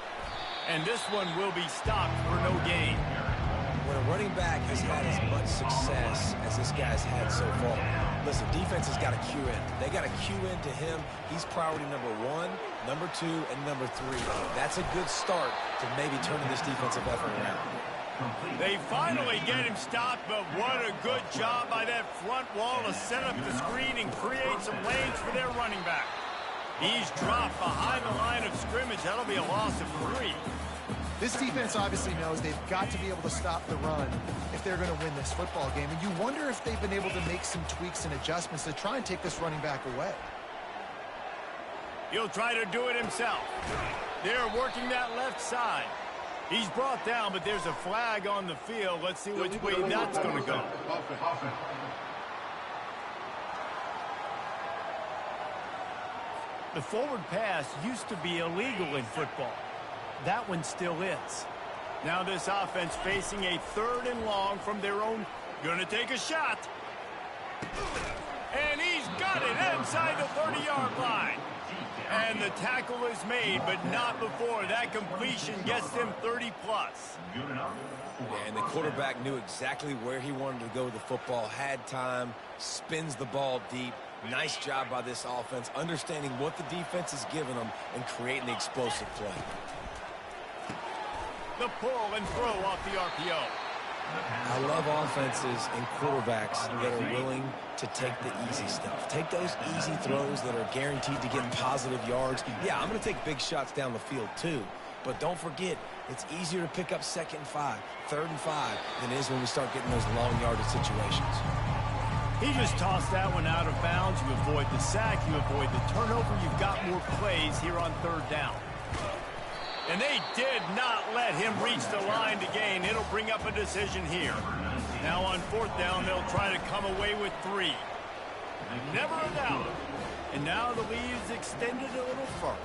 And this one will be stopped for no gain. When a running back has had as much success as this guy's had so far, listen, defense has got to cue in. They got to cue into him. He's priority number 1, number 2, and number 3. That's a good start to maybe turning this defensive effort around. They finally get him stopped, but what a good job by that front wall to set up the screen and create some lanes for their running back. He's dropped behind the line of scrimmage. That'll be a loss of 3. This defense obviously knows they've got to be able to stop the run if they're going to win this football game. And you wonder if they've been able to make some tweaks and adjustments to try and take this running back away. He'll try to do it himself. They're working that left side. He's brought down, but there's a flag on the field. Let's see which way that's going to go. The forward pass used to be illegal in football. That one still is. Now this offense facing a 3rd and long from their own. Gonna take a shot. And he's got it inside the 30-yard line. And the tackle is made, but not before. That completion gets them 30-plus. And the quarterback knew exactly where he wanted to go with the football, had time, spins the ball deep. Nice job by this offense, understanding what the defense is giving them and creating the explosive play. The pull and throw off the RPO. I love offenses and quarterbacks that are willing to take the easy stuff. Take those easy throws that are guaranteed to get positive yards. Yeah, I'm going to take big shots down the field too. But don't forget, it's easier to pick up 2nd and 5, 3rd and 5 than it is when we start getting those long yardage situations. He just tossed that one out of bounds. You avoid the sack, you avoid the turnover. You've got more plays here on 3rd down. And they did not let him reach the line to gain. It'll bring up a decision here. Now on 4th down, they'll try to come away with 3. Never a doubt. And now the lead is extended a little further.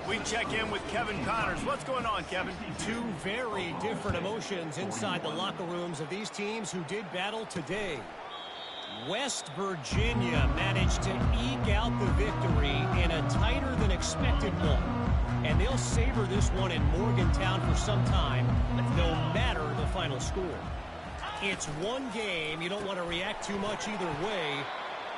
We check in with Kevin Connors. What's going on, Kevin? 2 very different emotions inside the locker rooms of these teams who did battle today. West Virginia managed to eke out the victory in a tighter than expected one. And they'll savor this one in Morgantown for some time, no matter the final score. It's one game. You don't want to react too much either way.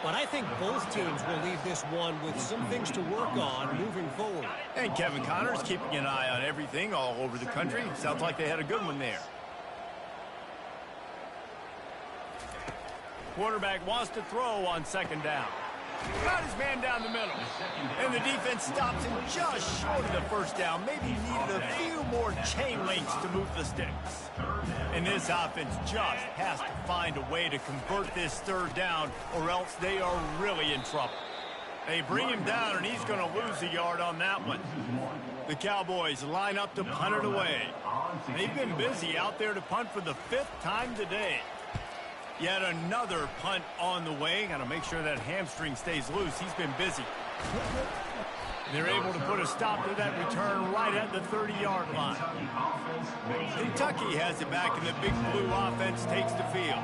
But I think both teams will leave this one with some things to work on moving forward. And Kevin Connors keeping an eye on everything all over the country. Sounds like they had a good one there. Quarterback wants to throw on 2nd down. Got his man down the middle. And the defense stops him just short of the 1st down. Maybe needed a few more chain links to move the sticks. And this offense just has to find a way to convert this 3rd down, or else they are really in trouble. They bring him down, and he's going to lose a yard on that one. The Cowboys line up to punt it away. They've been busy out there to punt for the 5th time today. Yet another punt on the way. Got to make sure that hamstring stays loose. He's been busy. They're able to put a stop to that return right at the 30-yard line. Kentucky has it back, and the Big Blue offense takes the field.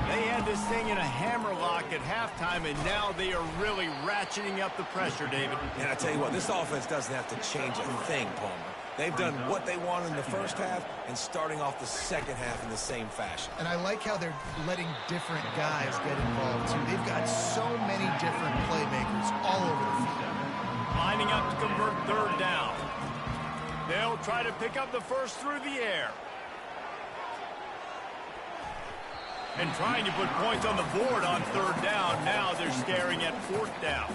They had this thing in a hammerlock at halftime, and now they are really ratcheting up the pressure, David. And I tell you what, this offense doesn't have to change a thing, Palmer. They've done what they wanted in the first half and starting off the second half in the same fashion. And I like how they're letting different guys get involved, too. They've got so many different playmakers all over the field. Lining up to convert third down. They'll try to pick up the first through the air. And trying to put points on the board on third down. Now they're staring at fourth down.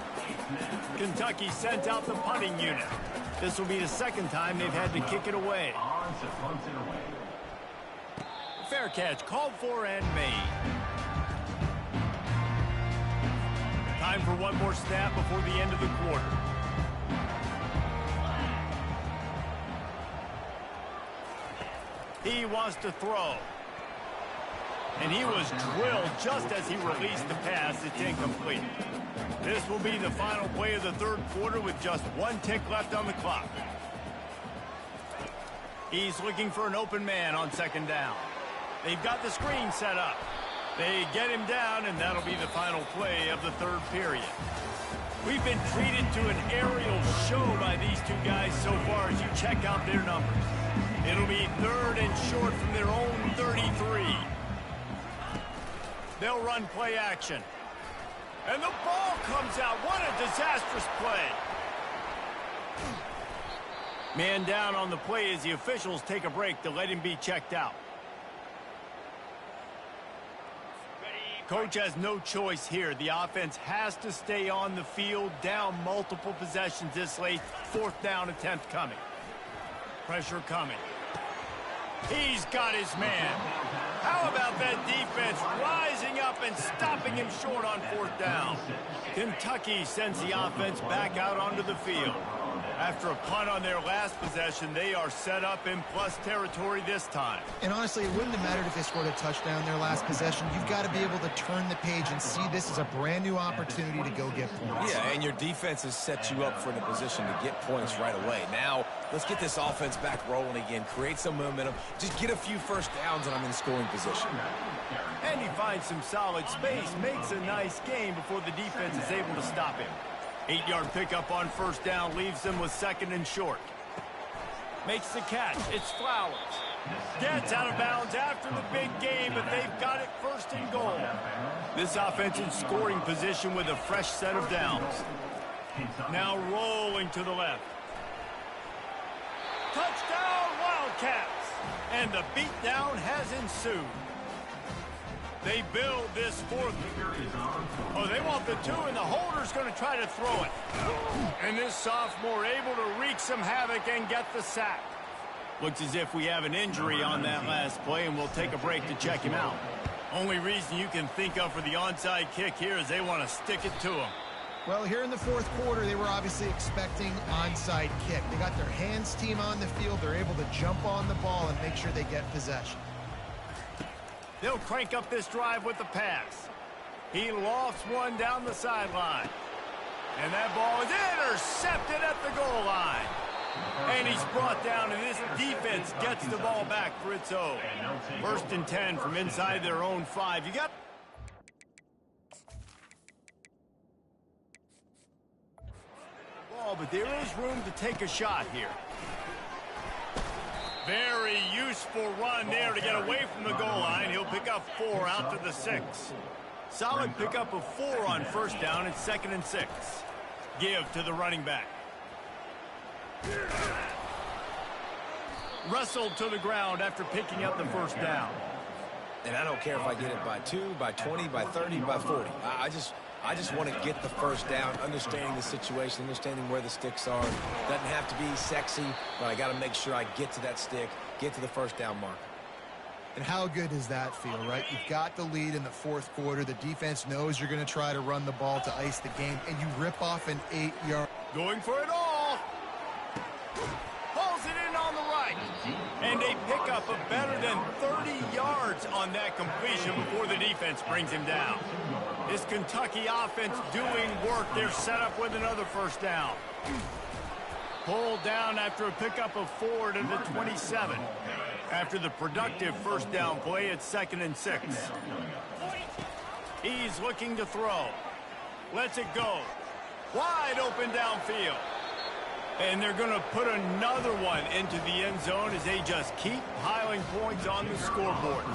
Kentucky sent out the punting unit. This will be the second time they've had to kick it away. Fair catch called for and made. Time for one more snap before the end of the quarter. He wants to throw. And he was drilled just as he released the pass. It's incomplete. This will be the final play of the third quarter with just one tick left on the clock. He's looking for an open man on second down. They've got the screen set up. They get him down, and that'll be the final play of the third period. We've been treated to an aerial show by these two guys so far as you check out their numbers. It'll be third and short from their own 33. They'll run play action. And the ball comes out. What a disastrous play. Man down on the play as the officials take a break to let him be checked out. Coach has no choice here. The offense has to stay on the field, down multiple possessions this late. Fourth down attempt coming. Pressure coming. He's got his man. How about that defense rising up and stopping him short on fourth down? Kentucky sends the offense back out onto the field. After a punt on their last possession, they are set up in plus territory this time. And honestly, it wouldn't have mattered if they scored a touchdown their last possession. You've got to be able to turn the page and see this as a brand new opportunity to go get points. Yeah, and your defense has set you up for the position to get points right away. Now, let's get this offense back rolling again, create some momentum, just get a few first downs, and I'm in scoring position. And he finds some solid space, makes a nice game before the defense is able to stop him. 8-yard pickup on first down leaves them with second and short. Makes the catch. It's Flowers. Gets out of bounds after the big game, but they've got it first and goal. This offense in scoring position with a fresh set of downs. Now rolling to the left. Touchdown, Wildcats! And the beatdown has ensued. They build this fourth. Oh, they want the two, and the holder's going to try to throw it. And this sophomore able to wreak some havoc and get the sack. Looks as if we have an injury on that last play, and we'll take a break to check him out. Only reason you can think of for the onside kick here is they want to stick it to him. Well, here in the fourth quarter, they were obviously expecting onside kick. They got their hands team on the field. They're able to jump on the ball and make sure they get possession. They'll crank up this drive with the pass. He lofts one down the sideline. And that ball is intercepted at the goal line. And he's brought down, and this defense gets the ball back for its own. First and 10 from inside their own 5. You got ball, but there is room to take a shot here. Very useful run there to get away from the goal line. He'll pick up 4 out to the 6. Solid pickup of 4 on first down. It's second and 6. Give to the running back. Wrestled to the ground after picking up the first down. And I don't care if I get it by 2, by 20, by 30, by 40. I just want to get the first down, understanding the situation, understanding where the sticks are. Doesn't have to be sexy, but I got to make sure I get to that stick, get to the first down marker. And how good does that feel, right? You've got the lead in the fourth quarter. The defense knows you're going to try to run the ball to ice the game, and you rip off an 8-yard. Going for it all. Pulls it in on the right. And they pick up off of better than 30 yards on that completion before the defense brings him down. This Kentucky offense doing work. They're set up with another first down. Pulled down after a pickup of 4 to the 27. After the productive first down play, it's 2nd and 6. He's looking to throw. Lets it go. Wide open downfield. And they're going to put another one into the end zone as they just keep piling points on the scoreboard.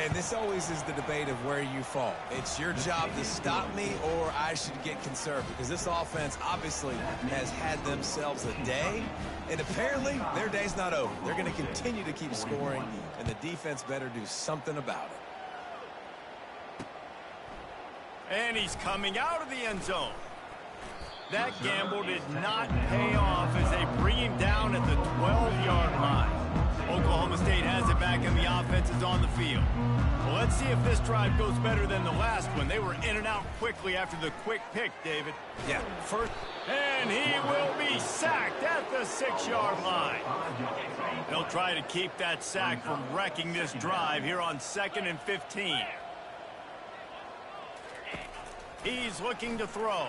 And this always is the debate of where you fall. It's your job to stop me, or I should get conservative, because this offense obviously has had themselves a day, and apparently their day's not over. They're going to continue to keep scoring, and the defense better do something about it. And he's coming out of the end zone. That gamble did not pay off as they bring him down at the 12-yard line. Oklahoma State has it back and the offense is on the field. Well, let's see if this drive goes better than the last one. They were in and out quickly after the quick pick, David. Yeah, first. And he will be sacked at the 6-yard line. They'll try to keep that sack from wrecking this drive here on 2nd and 15. He's looking to throw.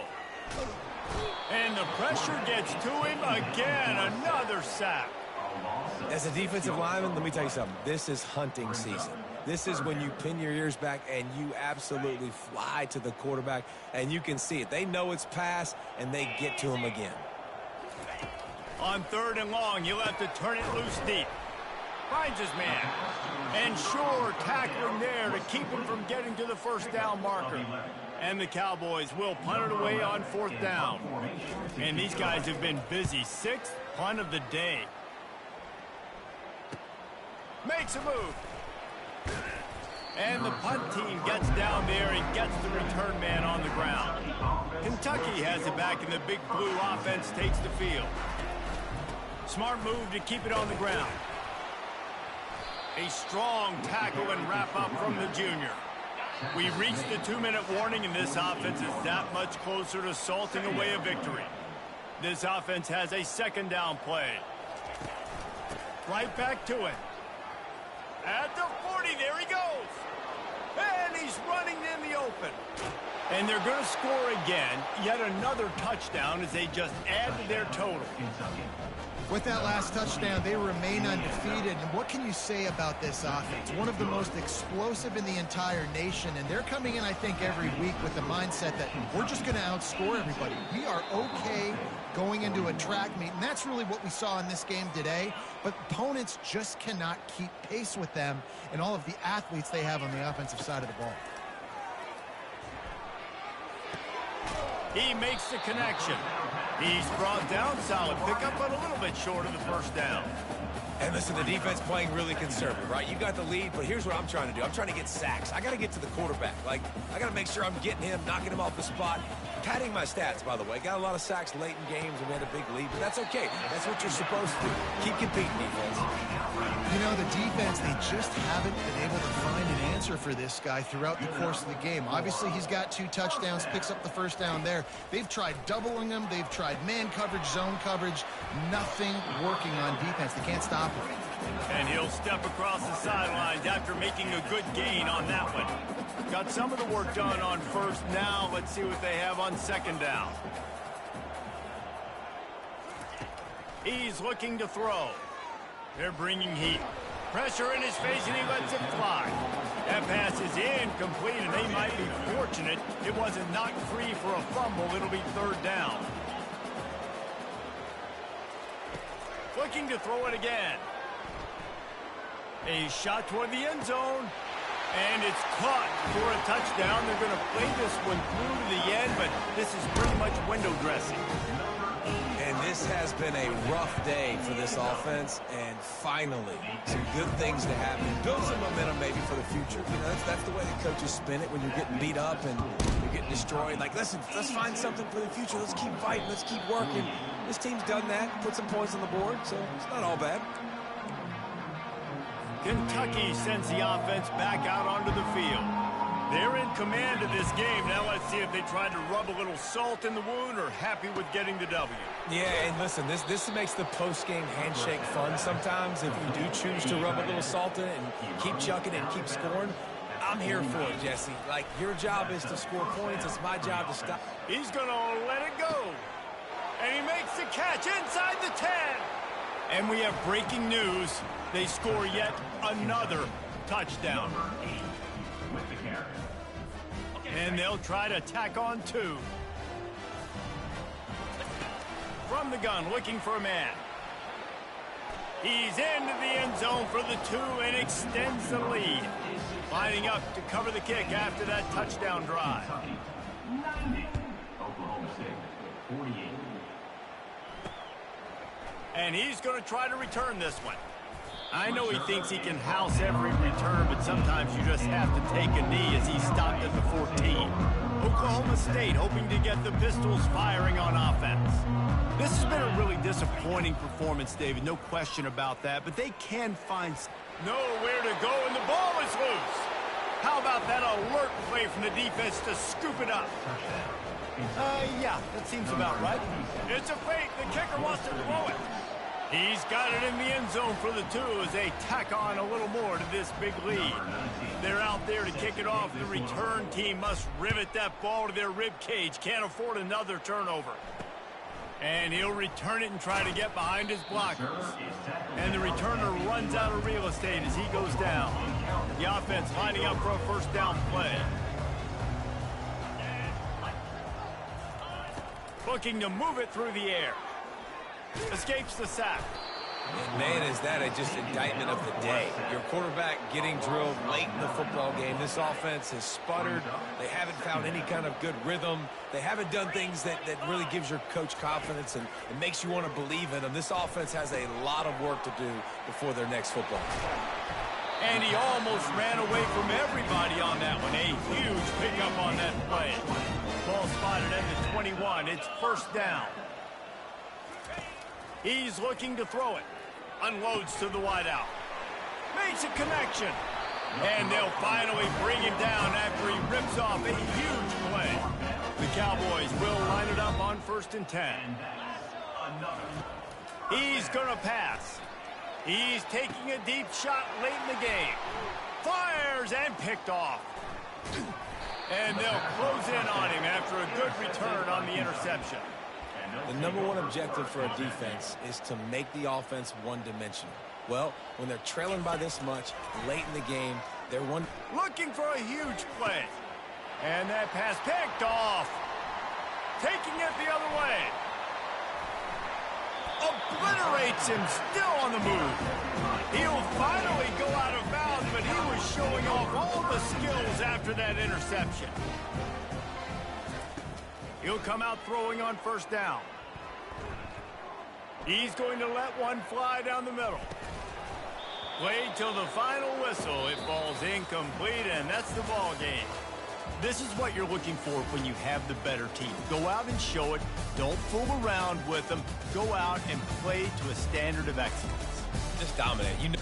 And the pressure gets to him again. Another sack. As a defensive lineman, let me tell you something. This is hunting season. This is when you pin your ears back and you absolutely fly to the quarterback, and you can see it. They know it's pass, and they get to him again. On 3rd and long, he'll have to turn it loose deep. Finds his man. And sure, tackling there to keep him from getting to the first down marker. And the Cowboys will punt it away on 4th down. And these guys have been busy. 6th punt of the day. Makes a move. And the punt team gets down there and gets the return man on the ground. Kentucky has it back, and the big blue offense takes the field. Smart move to keep it on the ground. A strong tackle and wrap-up from the junior. We reached the 2-minute warning, and this offense is that much closer to salting away a victory. This offense has a 2nd down play. Right back to it. At the 40, there he goes. And he's running in the open. And they're going to score again. Yet another touchdown as they just add to their total. With that last touchdown, they remain undefeated. And what can you say about this offense? One of the most explosive in the entire nation. And they're coming in, I think, every week with the mindset that we're just going to outscore everybody. We are okay going into a track meet. And that's really what we saw in this game today. But opponents just cannot keep pace with them and all of the athletes they have on the offensive side of the ball. He makes the connection. He's brought down, solid pickup, but a little bit short of the first down. And listen, the defense playing really conservative, right? You got the lead, but here's what I'm trying to do. I'm trying to get sacks. I got to get to the quarterback. Like, I got to make sure I'm getting him, knocking him off the spot. Padding my stats, by the way. Got a lot of sacks late in games and we had a big lead, but that's okay. That's what you're supposed to do. Keep competing, defense. You know, the defense, they just haven't been able to find an answer for this guy throughout the course of the game. Obviously, he's got 2 touchdowns, picks up the first down there. They've tried doubling him. They've tried man coverage, zone coverage. Nothing working on defense. They can't stop him. And he'll step across the sidelines after making a good gain on that one. Got some of the work done on 1st. Now let's see what they have on 2nd down. He's looking to throw. They're bringing heat. Pressure in his face, and he lets it fly. That pass is incomplete, and they might be fortunate it wasn't knocked free for a fumble. It'll be 3rd down. Looking to throw it again. A shot toward the end zone. And it's caught for a touchdown. They're going to play this one through to the end, but this is pretty much window dressing. And this has been a rough day for this offense, and finally, some good things to happen. Build some momentum maybe for the future. You know, that's the way the coaches spin it when you're getting beat up and you're getting destroyed. Like, listen, let's find something for the future. Let's keep fighting. Let's keep working. This team's done that, put some points on the board, so it's not all bad. Kentucky sends the offense back out onto the field. They're in command of this game. Now let's see if they tried to rub a little salt in the wound or happy with getting the W. Yeah, and listen, this makes the post-game handshake fun sometimes. If you do choose to rub a little salt in it and keep chucking and keep scoring, I'm here for it, Jesse. Like, your job is to score points. It's my job to stop. He's going to let it go. And he makes the catch inside the 10. And we have breaking news. They score yet another touchdown. And they'll try to tack on 2. From the gun, looking for a man. He's into the end zone for the 2 and extends the lead. Lining up to cover the kick after that touchdown drive. 90. Oklahoma State, 48. And he's going to try to return this one. I know he thinks he can house every return, but sometimes you just have to take a knee as he stopped at the 14. Oklahoma State hoping to get the Pistols firing on offense. This has been a really disappointing performance, David, no question about that, but they can find nowhere to go, and the ball is loose. How about that alert play from the defense to scoop it up? Yeah, that seems about right. It's a fake. The kicker wants to throw it. He's got it in the end zone for the 2 as they tack on a little more to this big lead. They're out there to kick it off. The return team must rivet that ball to their rib cage. Can't afford another turnover. And he'll return it and try to get behind his blockers. And the returner runs out of real estate as he goes down. The offense lining up for a first down play. Looking to move it through the air. Escapes the sack. And man, is that just indictment of the day. Your quarterback getting drilled late in the football game. This offense has sputtered. They haven't found any kind of good rhythm. They haven't done things that really gives your coach confidence and it makes you want to believe in them. This offense has a lot of work to do before their next football game. And he almost ran away from everybody on that one. A huge pickup on that play. Ball spotted at the 21. It's first down. He's looking to throw it. Unloads to the wideout. Makes a connection. And they'll finally bring him down after he rips off a huge play. The Cowboys will line it up on 1st and 10. He's going to pass. He's taking a deep shot late in the game. Fires and picked off. And they'll close in on him after a good return on the interception. The #1 objective for a defense is to make the offense one-dimensional. Well, when they're trailing by this much late in the game, they're looking for a huge play. And that pass picked off. Taking it the other way. Obliterates him, still on the move. He'll finally go out of bounds, but he was showing off all the skills after that interception. He'll come out throwing on 1st down. He's going to let one fly down the middle. Played till the final whistle. It falls incomplete, and that's the ball game. This is what you're looking for when you have the better team. Go out and show it. Don't fool around with them. Go out and play to a standard of excellence. just dominate. You know.